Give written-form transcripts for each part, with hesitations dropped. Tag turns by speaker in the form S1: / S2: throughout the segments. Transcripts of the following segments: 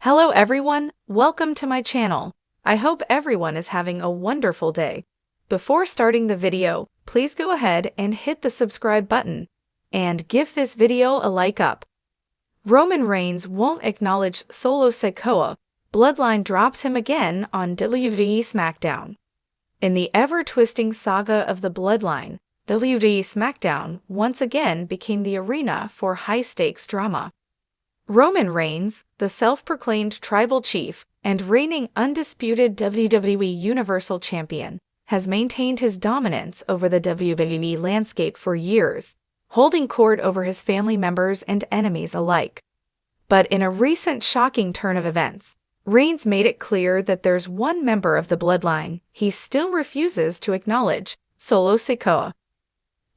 S1: Hello everyone, welcome to my channel. I hope everyone is having a wonderful day. Before starting the video, please go ahead and hit the subscribe button and give this video a like up. Roman Reigns won't acknowledge Solo Sikoa. Bloodline drops him again on WWE SmackDown. In the ever-twisting saga of the Bloodline, WWE SmackDown once again became the arena for high-stakes drama. Roman Reigns, the self-proclaimed tribal chief and reigning undisputed WWE Universal Champion, has maintained his dominance over the WWE landscape for years, holding court over his family members and enemies alike. But in a recent shocking turn of events, Reigns made it clear that there's one member of the Bloodline he still refuses to acknowledge: Solo Sikoa.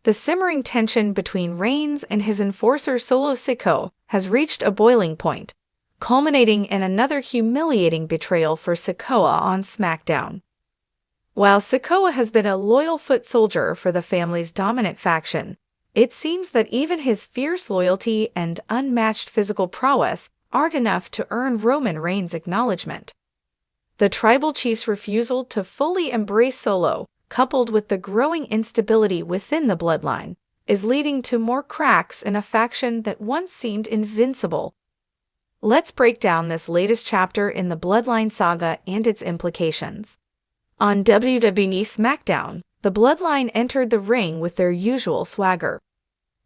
S1: The simmering tension between Reigns and his enforcer Solo Sikoa has reached a boiling point, culminating in another humiliating betrayal for Sikoa on SmackDown. While Sikoa has been a loyal foot soldier for the family's dominant faction, it seems that even his fierce loyalty and unmatched physical prowess aren't enough to earn Roman Reigns' acknowledgement. The tribal chief's refusal to fully embrace Solo, coupled with the growing instability within the Bloodline, is leading to more cracks in a faction that once seemed invincible. Let's break down this latest chapter in the Bloodline saga and its implications. On WWE SmackDown, the Bloodline entered the ring with their usual swagger.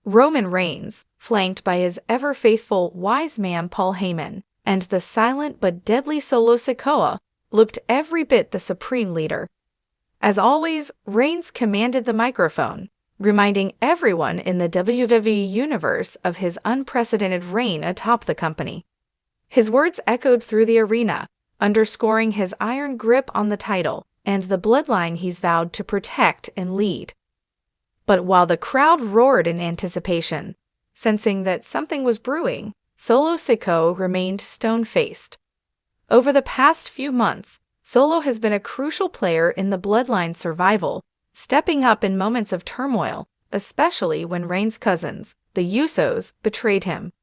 S1: Roman Reigns, flanked by his ever-faithful wise man Paul Heyman, and the silent but deadly Solo Sikoa, looked every bit the supreme leader. As always, Reigns commanded the microphone, reminding everyone in the WWE Universe of his unprecedented reign atop the company. His words echoed through the arena, underscoring his iron grip on the title and the Bloodline he's vowed to protect and lead. But while the crowd roared in anticipation, sensing that something was brewing, Solo Sikoa remained stone-faced. Over the past few months, Solo has been a crucial player in the Bloodline's survival, stepping up in moments of turmoil, especially when Reigns' cousins, the Usos, betrayed him.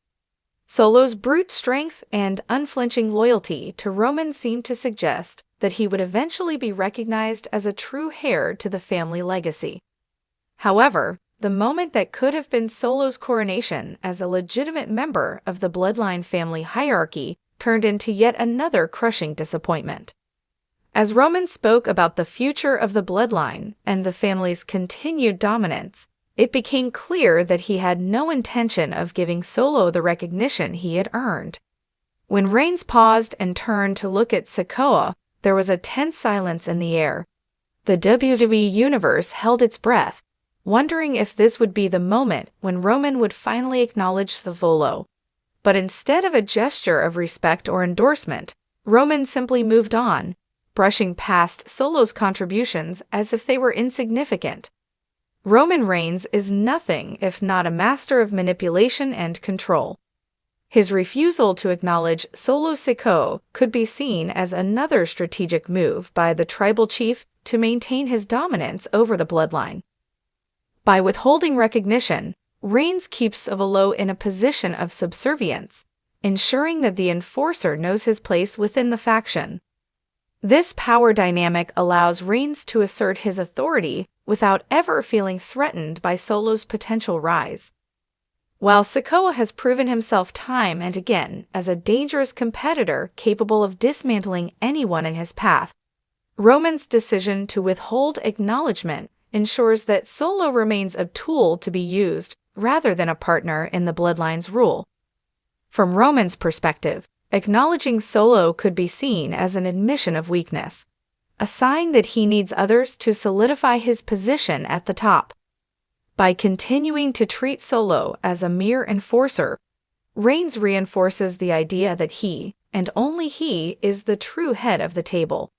S1: Solo's brute strength and unflinching loyalty to Roman seemed to suggest that he would eventually be recognized as a true heir to the family legacy. However, the moment that could have been Solo's coronation as a legitimate member of the Bloodline family hierarchy turned into yet another crushing disappointment. As Roman spoke about the future of the Bloodline and the family's continued dominance, it became clear that he had no intention of giving Solo the recognition he had earned. When Reigns paused and turned to look at Sikoa, there was a tense silence in the air. The WWE Universe held its breath, wondering if this would be the moment when Roman would finally acknowledge Solo. But instead of a gesture of respect or endorsement, Roman simply moved on, brushing past Solo's contributions as if they were insignificant. Roman Reigns is nothing if not a master of manipulation and control. His refusal to acknowledge Solo Sikoa could be seen as another strategic move by the tribal chief to maintain his dominance over the Bloodline. By withholding recognition, Reigns keeps Solo in a position of subservience, ensuring that the enforcer knows his place within the faction. This power dynamic allows Reigns to assert his authority without ever feeling threatened by Solo's potential rise. While Sikoa has proven himself time and again as a dangerous competitor capable of dismantling anyone in his path, Roman's decision to withhold acknowledgement ensures that Solo remains a tool to be used rather than a partner in the Bloodline's rule. From Roman's perspective, acknowledging Solo could be seen as an admission of weakness, a sign that he needs others to solidify his position at the top. By continuing to treat Solo as a mere enforcer, Reigns reinforces the idea that he, and only he, is the true head of the table.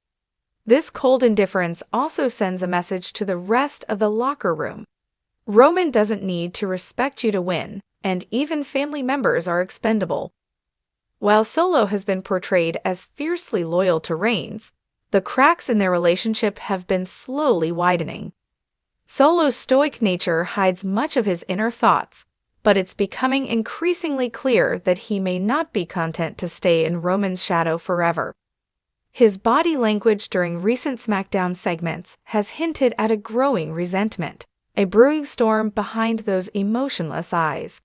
S1: This cold indifference also sends a message to the rest of the locker room. Roman doesn't need to respect you to win, and even family members are expendable. While Solo has been portrayed as fiercely loyal to Reigns, the cracks in their relationship have been slowly widening. Solo's stoic nature hides much of his inner thoughts, but it's becoming increasingly clear that he may not be content to stay in Roman's shadow forever. His body language during recent SmackDown segments has hinted at a growing resentment, a brewing storm behind those emotionless eyes.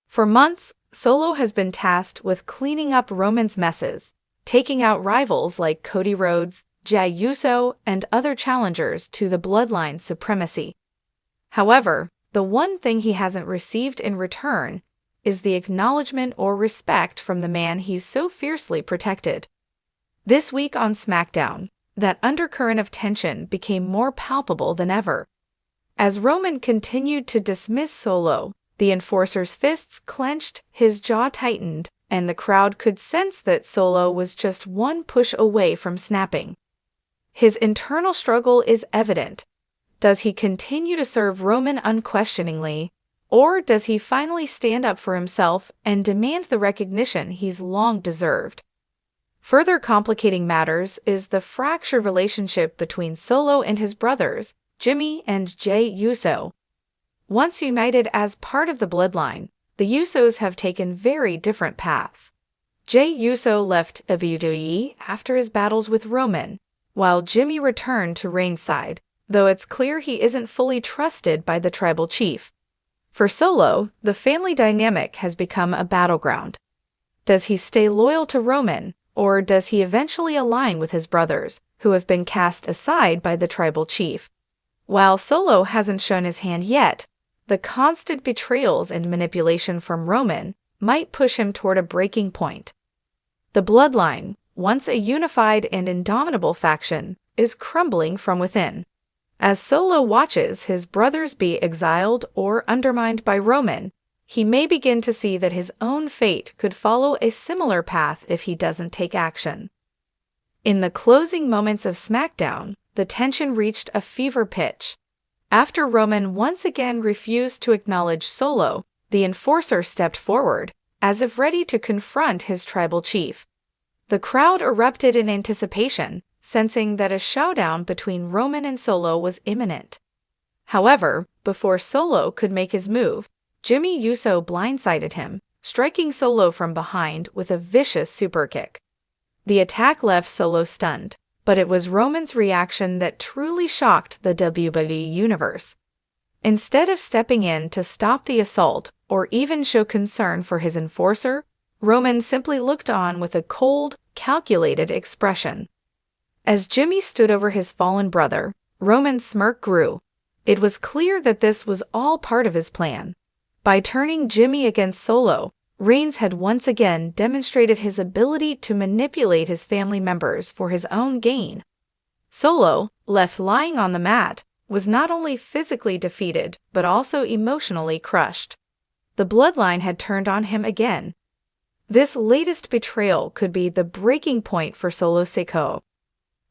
S1: For months, Solo has been tasked with cleaning up Roman's messes, taking out rivals like Cody Rhodes, Jey Uso, and other challengers to the bloodline supremacy. However, the one thing he hasn't received in return is the acknowledgement or respect from the man he's so fiercely protected. This week on SmackDown, that undercurrent of tension became more palpable than ever. As Roman continued to dismiss Solo, the Enforcer's fists clenched, his jaw tightened, and the crowd could sense that Solo was just one push away from snapping. His internal struggle is evident. Does he continue to serve Roman unquestioningly, or does he finally stand up for himself and demand the recognition he's long deserved? Further complicating matters is the fractured relationship between Solo and his brothers, Jimmy and Jey Uso. Once united as part of the bloodline, the Usos have taken very different paths. Jey Uso left WWE after his battles with Roman, while Jimmy returned to ringside, though it's clear he isn't fully trusted by the tribal chief. For Solo, the family dynamic has become a battleground. Does he stay loyal to Roman, or does he eventually align with his brothers, who have been cast aside by the tribal chief? While Solo hasn't shown his hand yet, the constant betrayals and manipulation from Roman might push him toward a breaking point. The bloodline, once a unified and indomitable faction, is crumbling from within. As Solo watches his brothers be exiled or undermined by Roman, he may begin to see that his own fate could follow a similar path if he doesn't take action. In the closing moments of SmackDown, the tension reached a fever pitch. After Roman once again refused to acknowledge Solo, the Enforcer stepped forward, as if ready to confront his tribal chief. The crowd erupted in anticipation, sensing that a showdown between Roman and Solo was imminent. However, before Solo could make his move, Jimmy Uso blindsided him, striking Solo from behind with a vicious superkick. The attack left Solo stunned, but it was Roman's reaction that truly shocked the WWE Universe. Instead of stepping in to stop the assault or even show concern for his enforcer, Roman simply looked on with a cold, calculated expression. As Jimmy stood over his fallen brother, Roman's smirk grew. It was clear that this was all part of his plan. By turning Jimmy against Solo, Reigns had once again demonstrated his ability to manipulate his family members for his own gain. Solo, left lying on the mat, was not only physically defeated but also emotionally crushed. The bloodline had turned on him again. This latest betrayal could be the breaking point for Solo Sikoa.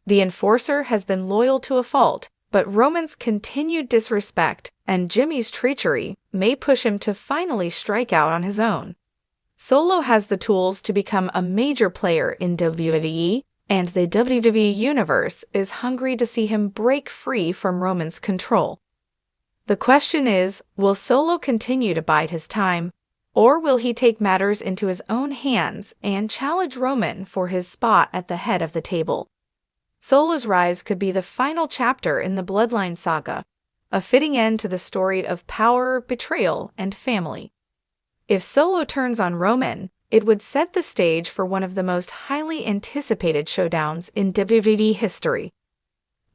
S1: The Enforcer has been loyal to a fault, but Roman's continued disrespect and Jimmy's treachery may push him to finally strike out on his own. Solo has the tools to become a major player in WWE, and the WWE Universe is hungry to see him break free from Roman's control. The question is, will Solo continue to bide his time, or will he take matters into his own hands and challenge Roman for his spot at the head of the table? Solo's rise could be the final chapter in the Bloodline saga, a fitting end to the story of power, betrayal, and family. If Solo turns on Roman, it would set the stage for one of the most highly anticipated showdowns in WWE history.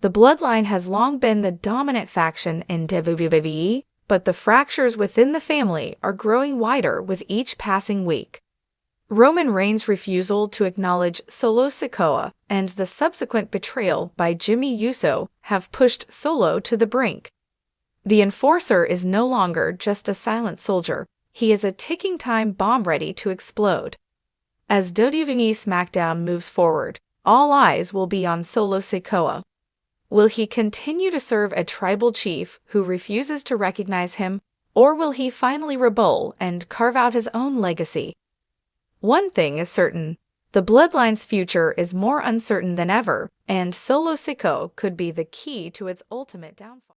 S1: The Bloodline has long been the dominant faction in WWE, but the fractures within the family are growing wider with each passing week. Roman Reigns' refusal to acknowledge Solo Sikoa and the subsequent betrayal by Jimmy Uso have pushed Solo to the brink. The Enforcer is no longer just a silent soldier. He is a ticking time bomb ready to explode. As WWE SmackDown moves forward, all eyes will be on Solo Sikoa. Will he continue to serve a tribal chief who refuses to recognize him, or will he finally rebel and carve out his own legacy? One thing is certain, the Bloodline's future is more uncertain than ever, and Solo Sikoa could be the key to its ultimate downfall.